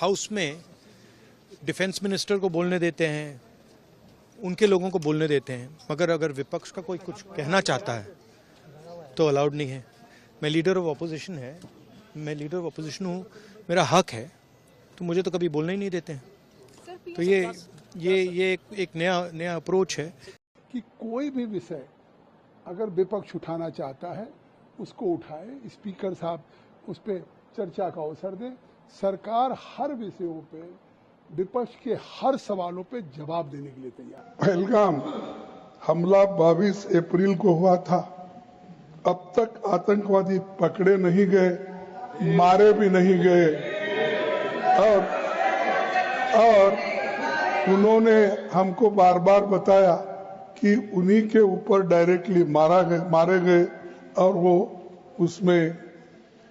House में defence minister को बोलने देते हैं, उनके लोगों को बोलने देते हैं, मगर अगर विपक्ष का कोई कुछ कहना चाहता है तो अलाउड नहीं है। मैं लीडर ऑफ अपोजिशन हूँ, मेरा हक है, तो मुझे तो कभी बोलना ही नहीं देते हैं। तो ये एक नया अप्रोच है कि कोई भी विषय अगर विपक्ष उठाना चाहता है उसको उठाए, स्पीकर साहब उस पर चर्चा का अवसर दें। सरकार हर विषयों पे, विपक्ष के हर सवालों पे जवाब देने के लिए तैयार है। पहलगाम हमला 22 अप्रैल को हुआ था। अब तक आतंकवादी पकड़े नहीं गए, मारे भी नहीं गए, और उन्होंने हमको बार बार बताया कि उन्हीं के ऊपर डायरेक्टली मारे गए और वो उसमें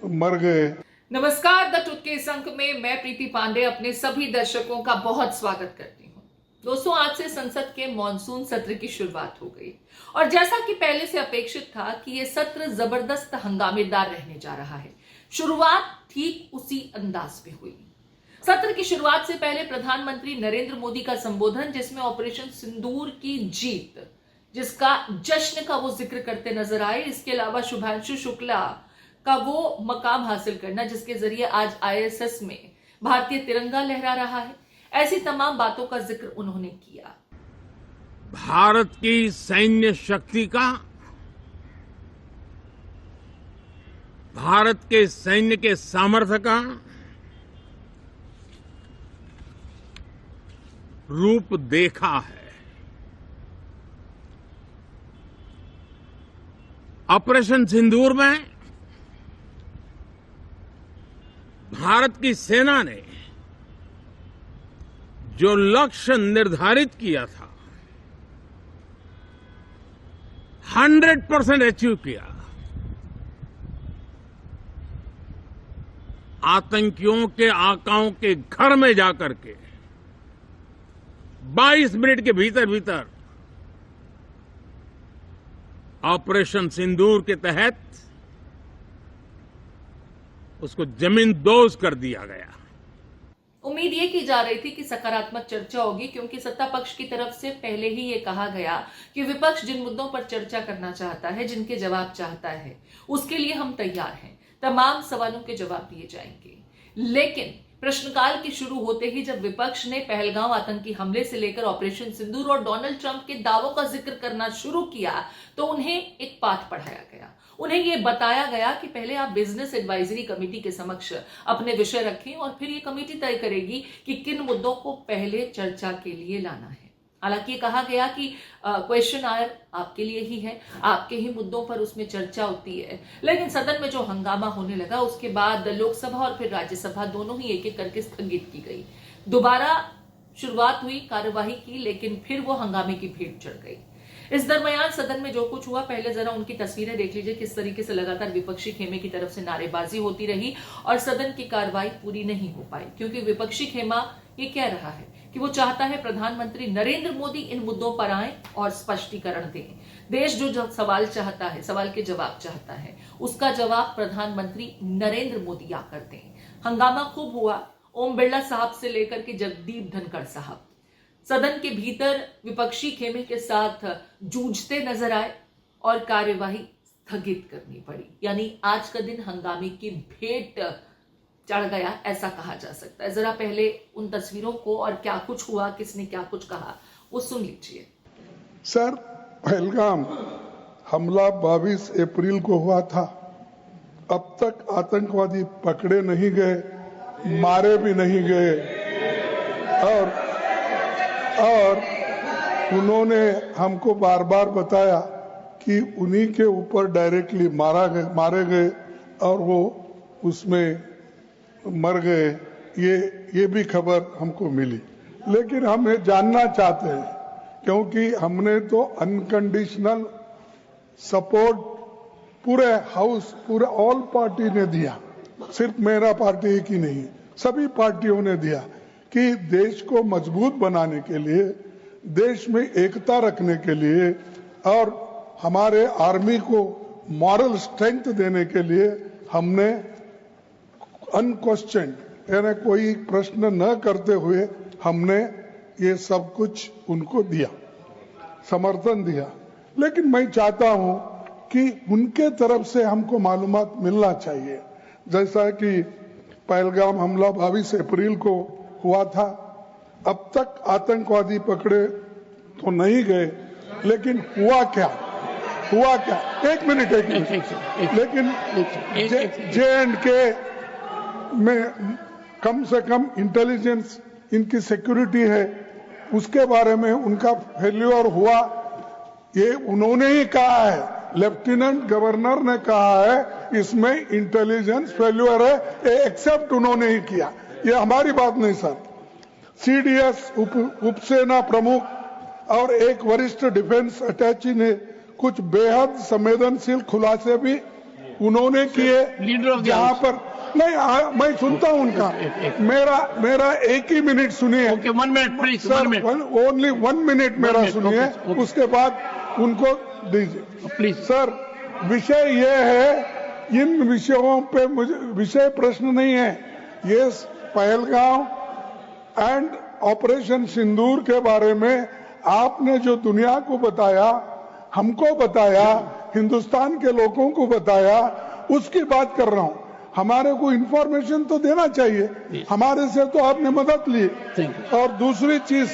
मर गए। नमस्कार, द ट्रुथ के इस अंक में मैं प्रीति पांडे अपने सभी दर्शकों का बहुत स्वागत करती हूं। दोस्तों, आज से संसद के मॉनसून सत्र की शुरुआत हो गई और जैसा कि पहले से अपेक्षित था कि यह सत्र जबरदस्त हंगामेदार रहने जा रहा है। शुरुआत ठीक उसी अंदाज में हुई। सत्र की शुरुआत से पहले प्रधानमंत्री नरेंद्र मोदी का संबोधन, जिसमें ऑपरेशन सिंदूर की जीत, जिसका जश्न का वो जिक्र करते नजर आए। इसके अलावा शुभांशु शुक्ला का वो मकाम हासिल करना जिसके जरिए आज आईएसएस में भारतीय तिरंगा लहरा रहा है, ऐसी तमाम बातों का जिक्र उन्होंने किया। भारत की सैन्य शक्ति का, भारत के सैन्य के सामर्थ्य का रूप देखा है। ऑपरेशन सिंदूर में भारत की सेना ने जो लक्ष्य निर्धारित किया था 100% अचीव किया। आतंकियों के आकाओं के घर में जाकर के 22 मिनट के भीतर ऑपरेशन सिंदूर के तहत उसको जमींदोज कर दिया गया। उम्मीद ये की जा रही थी कि सकारात्मक चर्चा होगी, क्योंकि सत्ता पक्ष की तरफ से पहले ही ये कहा गया कि विपक्ष जिन मुद्दों पर चर्चा करना चाहता है, जिनके जवाब चाहता है, उसके लिए हम तैयार हैं। तमाम सवालों के जवाब दिए जाएंगे। लेकिन प्रश्नकाल की शुरू होते ही जब विपक्ष ने पहलगाम आतंकी हमले से लेकर ऑपरेशन सिंदूर और डोनाल्ड ट्रंप के दावों का जिक्र करना शुरू किया, तो उन्हें एक पाठ पढ़ाया गया। उन्हें यह बताया गया कि पहले आप बिजनेस एडवाइजरी कमेटी के समक्ष अपने विषय रखें और फिर यह कमेटी तय करेगी कि किन मुद्दों को पहले चर्चा के लिए लाना है। हालांकि कहा गया कि क्वेश्चन आवर आपके लिए ही है, आपके ही मुद्दों पर उसमें चर्चा होती है। लेकिन सदन में जो हंगामा होने लगा, उसके बाद लोकसभा और फिर राज्यसभा दोनों ही एक एक करके स्थगित की गई। दोबारा शुरुआत हुई कार्यवाही की, लेकिन फिर वो हंगामे की भीड़ चढ़ गई। इस दरमियान सदन में जो कुछ हुआ, पहले जरा उनकी तस्वीरें देख लीजिए, किस तरीके से लगातार विपक्षी खेमे की तरफ से नारेबाजी होती रही और सदन की कार्रवाई पूरी नहीं हो पाई, क्योंकि विपक्षी खेमा ये कह रहा है कि वो चाहता है प्रधानमंत्री नरेंद्र मोदी इन मुद्दों पर आए और स्पष्टीकरण दें। देश जो सवाल चाहता है, सवाल के जवाब चाहता है, उसका जवाब प्रधानमंत्री नरेंद्र मोदी आकर दें। हंगामा खूब हुआ। ओम बिरला साहब से लेकर के जगदीप धनखड़ साहब सदन के भीतर विपक्षी खेमे के साथ जूझते नजर आए और कार्यवाही स्थगित करनी पड़ी। यानी आज का दिन हंगामे की भेंट चढ़ गया, ऐसा कहा जा सकता है। जरा पहले उन तस्वीरों को और क्या कुछ हुआ, किसने क्या कुछ कहा, वो सुन लीजिए। सर, पहलगाम हमला 22 अप्रैल को हुआ था। अब तक आतंकवादी पकड़े नहीं गए, मारे भी नहीं गए, और उन्होंने हमको बार बार बताया कि उन्हीं के ऊपर डायरेक्टली मारे गए और वो उसमें मर गए। ये भी खबर हमको मिली, लेकिन हम ये जानना चाहते हैं, क्योंकि हमने तो अनकंडीशनल सपोर्ट पूरे हाउस, पूरे ऑल पार्टी ने दिया, सिर्फ मेरा पार्टी की नहीं, सभी पार्टियों ने दिया कि देश को मजबूत बनाने के लिए, देश में एकता रखने के लिए और हमारे आर्मी को मॉरल स्ट्रेंथ देने के लिए हमने अनक्वेश्चन यानी कोई प्रश्न न करते हुए हमने ये सब कुछ उनको दिया, समर्थन दिया। लेकिन मैं चाहता हूं कि उनके तरफ से हमको मालूमात मिलना चाहिए। जैसा कि पहलगाम हमला 22 अप्रैल को हुआ था, अब तक आतंकवादी पकड़े तो नहीं गए, लेकिन हुआ क्या? एक मिनट लेकिन J&K में कम से कम इंटेलिजेंस इनकी सिक्योरिटी है, उसके बारे में उनका फेल्यूर हुआ, ये उन्होंने ही कहा है। लेफ्टिनेंट गवर्नर ने कहा है इसमें इंटेलिजेंस फेल्यूर है, ये एक्सेप्ट उन्होंने ही किया, ये हमारी बात नहीं सर। CDS उपसेना प्रमुख और एक वरिष्ठ डिफेंस अटैची ने कुछ बेहद संवेदनशील खुलासे भी उन्होंने किए, जहां पर नहीं मैं सुनता हूं उनका, मेरा एक ही मिनट सुनिए। Okay, 1 minute please, sir, only 1 minute मेरा सुनिए, उसके बाद उनको दीजिए प्लीज। सर, विषय ये है, इन विषयों पे मुझे विषय प्रश्न नहीं है, ये पहलगाम एंड ऑपरेशन सिंदूर के बारे में आपने जो दुनिया को बताया, हमको बताया, हिंदुस्तान के लोगों को बताया, उसकी बात कर रहा हूं। हमारे को इंफॉर्मेशन तो देना चाहिए, हमारे से तो आपने मदद ली। और दूसरी चीज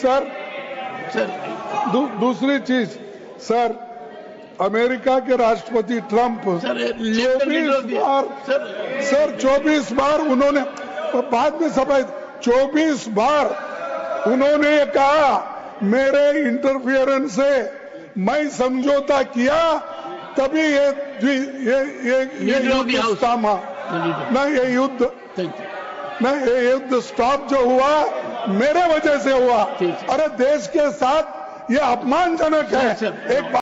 सर, अमेरिका के राष्ट्रपति ट्रंप 24 बार उन्होंने, बाद में सफाई, 24 बार उन्होंने कहा मेरे इंटरफियरेंस से मैं समझौता किया, तभी ये युद्ध थामा। नहीं, ये युद्ध स्टॉप जो हुआ मेरे वजह से हुआ। अरे देश के साथ ये अपमानजनक है। एक बात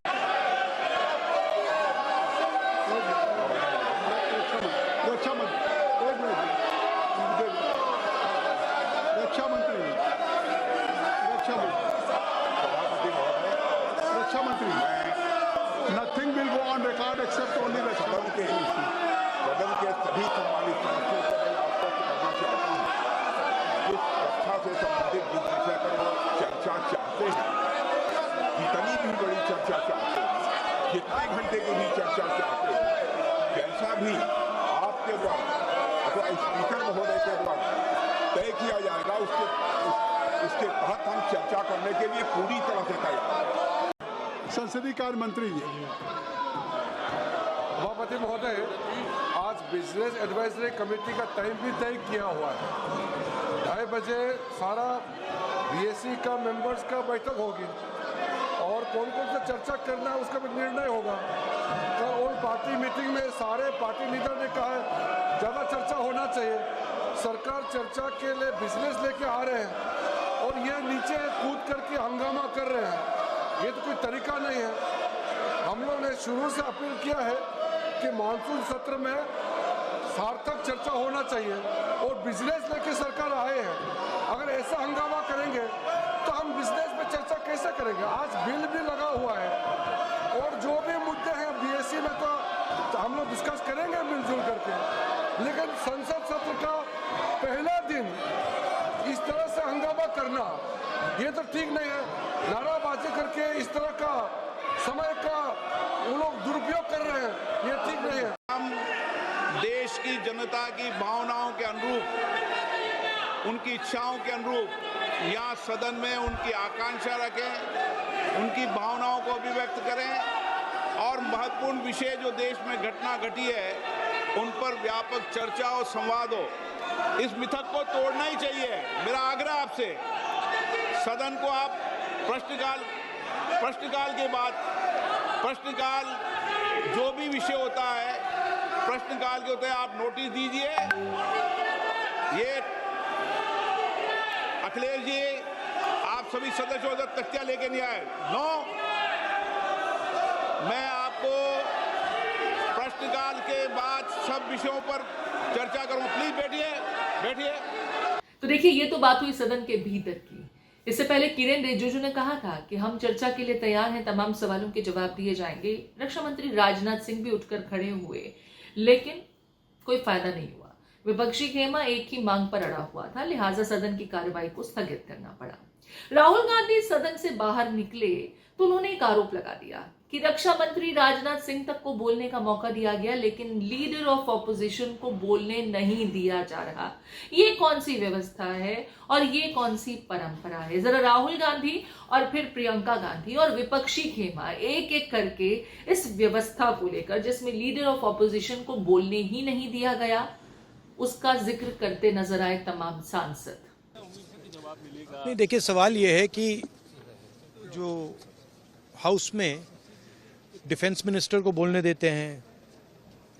रक्षा मंत्री, nothing will go on record except only the सदन के सभी सम्मानित सदस्यों से मैं आपको कहना चाहता हूं, इस रक्षा से संबंधित जिस विषय पर वो चर्चा चाहते हैं, जितनी भी बड़ी चर्चा चाहते हैं, जितने घंटे की भी चर्चा चाहते हैं, जैसा भी आपके द्वारा अथवा स्पीकर महोदय के द्वारा तय किया जाएगा, उसके तहत हम चर्चा करने के लिए पूरी तरह से तैयार हैं। संसदीय कार्य मंत्री जी। सभापति महोदय, आज बिजनेस एडवाइजरी कमेटी का टाइम भी तय किया हुआ है। 2:30 बजे सारा BSc का मेंबर्स का बैठक होगी और कौन कौन सा चर्चा करना है उसका भी निर्णय होगा। कल ऑल पार्टी मीटिंग में सारे पार्टी लीडर ने कहा है ज़्यादा चर्चा होना चाहिए। सरकार चर्चा के लिए बिजनेस लेके आ रहे हैं और ये नीचे कूद करके हंगामा कर रहे हैं, ये तो कोई तरीका नहीं है। हम लोग ने शुरू से अपील किया है कि मानसून सत्र में सार्थक चर्चा होना चाहिए और बिजनेस लेके सरकार आए हैं। अगर ऐसा हंगामा करेंगे तो हम बिजनेस पे चर्चा कैसे करेंगे? आज बिल भी लगा हुआ है और जो भी मुद्दे हैं BSc में तो हम लोग डिस्कस करेंगे मिलजुल करके, लेकिन संसद सत्र का पहला दिन इस तरह से हंगामा करना ये तो ठीक नहीं है। नाराबाजी करके इस तरह का समय का वो लोग दुरुपयोग कर रहे हैं, ये ठीक नहीं है। हम देश की जनता की भावनाओं के अनुरूप, उनकी इच्छाओं के अनुरूप यहाँ सदन में उनकी आकांक्षा रखें, उनकी भावनाओं को अभिव्यक्त करें और महत्वपूर्ण विषय जो देश में घटना घटी है उन पर व्यापक चर्चा और संवाद हो। इस मिथक को तोड़ना ही चाहिए। मेरा आग्रह आपसे, सदन को आप प्रश्नकाल के बाद जो भी विषय होता है प्रश्नकाल के होते हैं, आप नोटिस दीजिए। ये अखिलेश जी, आप सभी सदस्यों से तख्तियां लेके नहीं आए। नो, मैं आपको प्रश्नकाल के बाद सब विषयों पर चर्चा करूंगा। प्लीज बैठिए। तो देखिए, ये तो बात हुई सदन के भीतर की। इससे पहले किरेन रिजिजू ने कहा था कि हम चर्चा के लिए तैयार हैं, तमाम सवालों के जवाब दिए जाएंगे। रक्षा मंत्री राजनाथ सिंह भी उठकर खड़े हुए, लेकिन कोई फायदा नहीं हुआ। विपक्षी खेमा एक ही मांग पर अड़ा हुआ था, लिहाजा सदन की कार्रवाई को स्थगित करना पड़ा। राहुल गांधी सदन से बाहर निकले तो उन्होंने एक आरोप लगा दिया कि रक्षा मंत्री राजनाथ सिंह तक को बोलने का मौका दिया गया, लेकिन लीडर ऑफ ऑपोजिशन को बोलने नहीं दिया जा रहा। ये कौन सी व्यवस्था है और ये कौन सी परंपरा है? जरा राहुल गांधी और फिर प्रियंका गांधी और विपक्षी खेमा एक एक करके इस व्यवस्था को लेकर, जिसमें लीडर ऑफ ऑपोजिशन को बोलने ही नहीं दिया गया, उसका जिक्र करते नजर आए तमाम सांसद। नहीं, देखिए, सवाल ये है कि जो हाउस में डिफेंस मिनिस्टर को बोलने देते हैं,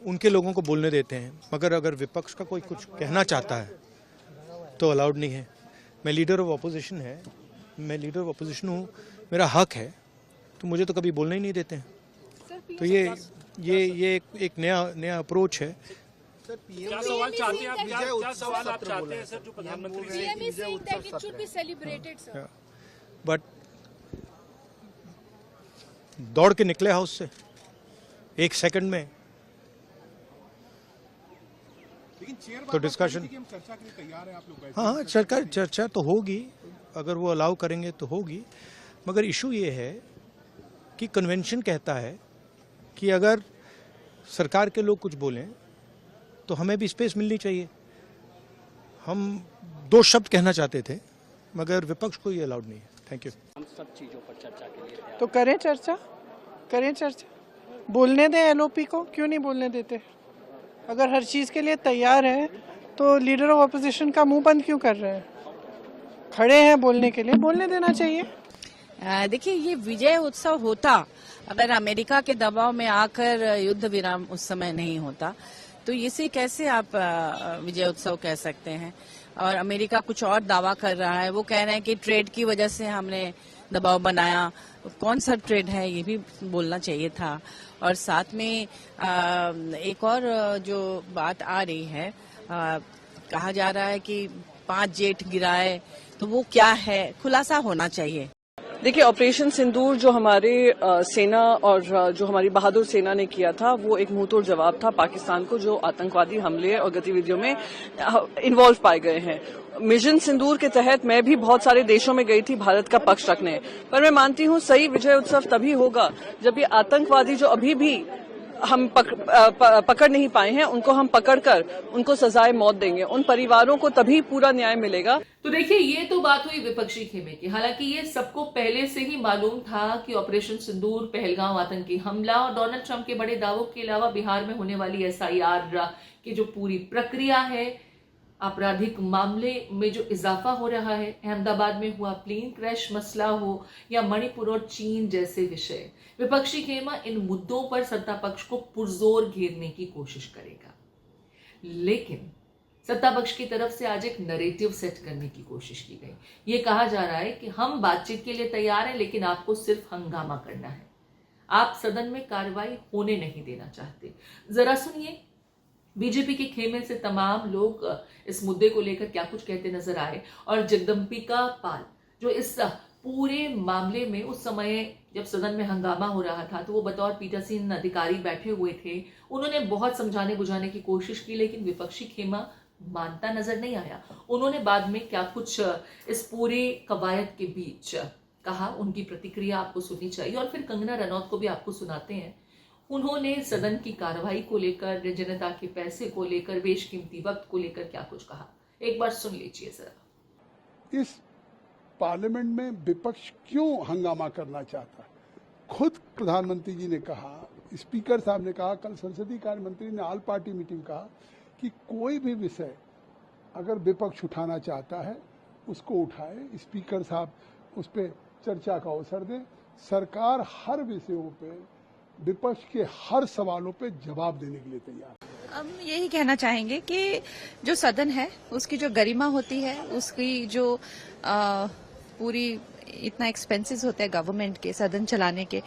उनके लोगों को बोलने देते हैं, मगर अगर विपक्ष का कोई कुछ कहना चाहता है तो अलाउड नहीं है। मैं लीडर ऑफ ऑपोजिशन हूँ, मेरा हक है, तो मुझे तो कभी बोलने ही नहीं देते हैं। तो ये एक नया अप्रोच है। क्या सवाल चाहते हैं आप? क्या सवाल आप चाहते हैं सर, जो प्रधानमंत्री से? बट दौड़ के निकले हाउस से एक सेकंड में, तो डिस्कशन, हाँ, चर्चा तो होगी, अगर वो अलाउ करेंगे तो होगी। मगर इशू ये है कि कन्वेंशन कहता है कि अगर सरकार के लोग कुछ बोलें तो हमें भी स्पेस मिलनी चाहिए। हम 2 शब्द कहना चाहते थे, मगर विपक्ष को ये अलाउड नहीं है। Thank you. हम सब चीजों पर चर्चा के लिए तो करें चर्चा, बोलने दें एलओपी को, क्यों नहीं बोलने देते? अगर हर चीज के लिए तैयार है तो लीडर ऑफ ऑपोजिशन का मुंह बंद क्यों कर रहे हैं? खड़े हैं बोलने के लिए, बोलने देना चाहिए। देखिए, ये विजय उत्सव होता अगर अमेरिका के दबाव में आकर युद्ध विराम उस समय नहीं होता, तो इसे कैसे आप विजय उत्सव कह सकते हैं? और अमेरिका कुछ और दावा कर रहा है, वो कह रहे हैं कि ट्रेड की वजह से हमने दबाव बनाया। कौन सा ट्रेड है, ये भी बोलना चाहिए था। और साथ में एक और जो बात आ रही है, कहा जा रहा है कि 5 जेट गिराए, तो वो क्या है, खुलासा होना चाहिए। देखिए, ऑपरेशन सिंदूर जो हमारे सेना और जो हमारी बहादुर सेना ने किया था, वो एक मुंहतोड़ जवाब था पाकिस्तान को, जो आतंकवादी हमले और गतिविधियों में इन्वॉल्व पाए गए हैं। मिशन सिंदूर के तहत मैं भी बहुत सारे देशों में गई थी भारत का पक्ष रखने, पर मैं मानती हूँ सही विजय उत्सव तभी होगा जब ये आतंकवादी जो अभी भी हम पकड़ नहीं पाए हैं, उनको हम पकड़कर उनको सजाए मौत देंगे। उन परिवारों को तभी पूरा न्याय मिलेगा। तो देखिए, ये तो बात हुई विपक्षी खेमे की। हालांकि ये सबको पहले से ही मालूम था कि ऑपरेशन सिंदूर, पहलगांव आतंकी हमला और डोनाल्ड ट्रंप के बड़े दावों के अलावा बिहार में होने वाली एसआईआर की जो पूरी प्रक्रिया है, आपराधिक मामले में जो इजाफा हो रहा है, अहमदाबाद में हुआ प्लेन क्रैश मसला हो या मणिपुर और चीन जैसे विषय, विपक्षी खेमा इन मुद्दों पर सत्ता पक्ष को पुरजोर घेरने की कोशिश करेगा। लेकिन सत्ता पक्ष की तरफ से आज एक नैरेटिव सेट करने की कोशिश की गई। ये कहा जा रहा है कि हम बातचीत के लिए तैयार हैं, लेकिन आपको सिर्फ हंगामा करना है, आप सदन में कार्रवाई होने नहीं देना चाहते। जरा सुनिए बीजेपी के खेमे से तमाम लोग इस मुद्दे को लेकर क्या कुछ कहते नजर आए। और जगदम्बिका पाल, जो इस पूरे मामले में उस समय जब सदन में हंगामा हो रहा था, तो वो बतौर पीठासीन अधिकारी बैठे हुए थे, उन्होंने बहुत समझाने बुझाने की कोशिश की, लेकिन विपक्षी खेमा मानता नजर नहीं आया। उन्होंने बाद में क्या कुछ इस पूरे कवायद के बीच कहा, उनकी प्रतिक्रिया आपको सुननी चाहिए। और फिर कंगना रनौत को भी आपको सुनाते हैं। उन्होंने सदन की कार्रवाई को लेकर, जनता के पैसे को लेकर, बेशकीमती वक्त को लेकर क्या कुछ कहा, एक बार सुन लीजिए जरा। इस पार्लियामेंट में विपक्ष क्यों हंगामा करना चाहता है? खुद प्रधानमंत्री जी ने कहा, स्पीकर साहब ने कहा, कल संसदीय कार्य मंत्री ने ऑल पार्टी मीटिंग कहा कि कोई भी विषय अगर विपक्ष उठाना चाहता है उसको उठाए, स्पीकर साहब उस पर चर्चा का अवसर दें। सरकार हर विषयों पे, विपक्ष के हर सवालों पे जवाब देने के लिए तैयार है। हम यही कहना चाहेंगे कि जो सदन है उसकी जो गरिमा होती है, उसकी जो पूरी इतना एक्सपेंसेस होते हैं गवर्नमेंट के सदन चलाने के,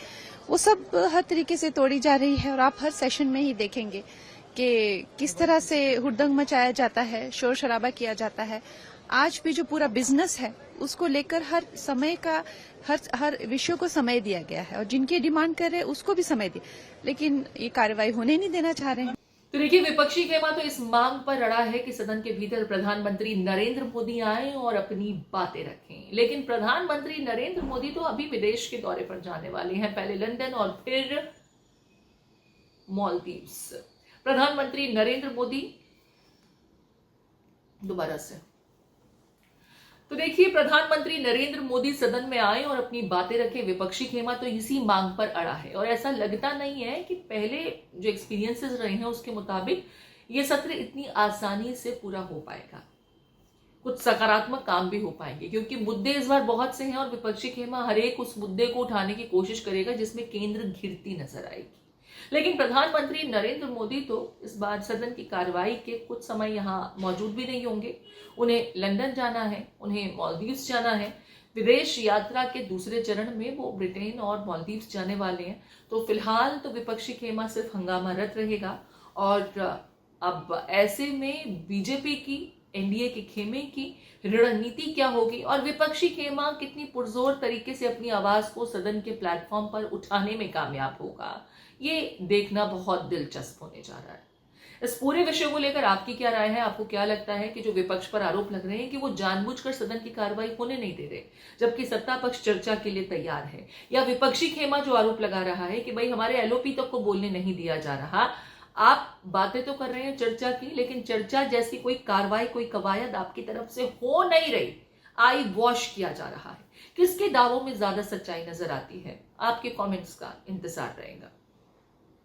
वो सब हर तरीके से तोड़ी जा रही है। और आप हर सेशन में ही देखेंगे कि किस तरह से हुड़दंग मचाया जाता है, शोर शराबा किया जाता है। आज भी जो पूरा बिजनेस है उसको लेकर हर समय का हर विषय को समय दिया गया है, और जिनकी डिमांड कर रहे हैं उसको भी समय दिया, लेकिन ये कार्रवाई होने नहीं देना चाह रहे हैं। तो देखिए, विपक्षी खेमा तो इस मांग पर अड़ा है कि सदन के भीतर प्रधानमंत्री नरेंद्र मोदी आए और अपनी बातें रखें। लेकिन प्रधानमंत्री नरेंद्र मोदी तो अभी विदेश के दौरे पर जाने वाले हैं, पहले लंदन और फिर मालदीव्स। प्रधानमंत्री नरेंद्र मोदी दोबारा से, तो देखिए, प्रधानमंत्री नरेंद्र मोदी सदन में आए और अपनी बातें रखे। विपक्षी खेमा तो इसी मांग पर अड़ा है और ऐसा लगता नहीं है कि पहले जो एक्सपीरियंसेस रहे हैं उसके मुताबिक ये सत्र इतनी आसानी से पूरा हो पाएगा। कुछ सकारात्मक काम भी हो पाएंगे क्योंकि मुद्दे इस बार बहुत से हैं और विपक्षी खेमा हर एक उस मुद्दे को उठाने की कोशिश करेगा जिसमें केंद्र घिरती नजर आएगी। लेकिन प्रधानमंत्री नरेंद्र मोदी तो इस बार सदन की कार्रवाई के कुछ समय यहां मौजूद भी नहीं होंगे। उन्हें लंदन जाना है, उन्हें मालदीव्स जाना है। विदेश यात्रा के दूसरे चरण में वो ब्रिटेन और मालदीव्स जाने वाले हैं। तो फिलहाल तो विपक्षी खेमा सिर्फ हंगामारत रहेगा और अब ऐसे में बीजेपी की, एनडीए के खेमे की रणनीति क्या होगी और विपक्षी खेमा कितनी पुरजोर तरीके से अपनी आवाज को सदन के प्लेटफॉर्म पर उठाने में कामयाब होगा, ये देखना बहुत दिलचस्प होने जा रहा है। इस पूरे विषय को लेकर आपकी क्या राय है? आपको क्या लगता है कि जो विपक्ष पर आरोप लग रहे हैं कि वो जानबूझकर सदन की कार्रवाई होने नहीं दे रहे जबकि सत्ता पक्ष चर्चा के लिए तैयार है, या विपक्षी खेमा जो आरोप लगा रहा है कि भाई हमारे एलओपी तक को बोलने नहीं दिया जा रहा, आप बातें तो कर रहे हैं चर्चा की लेकिन चर्चा जैसी कोई कार्रवाई, कोई कवायद आपकी तरफ से हो नहीं रही, आई वॉश किया जा रहा है। किसके दावों में ज्यादा सच्चाई नजर आती है? आपके कमेंट्स का इंतजार रहेगा।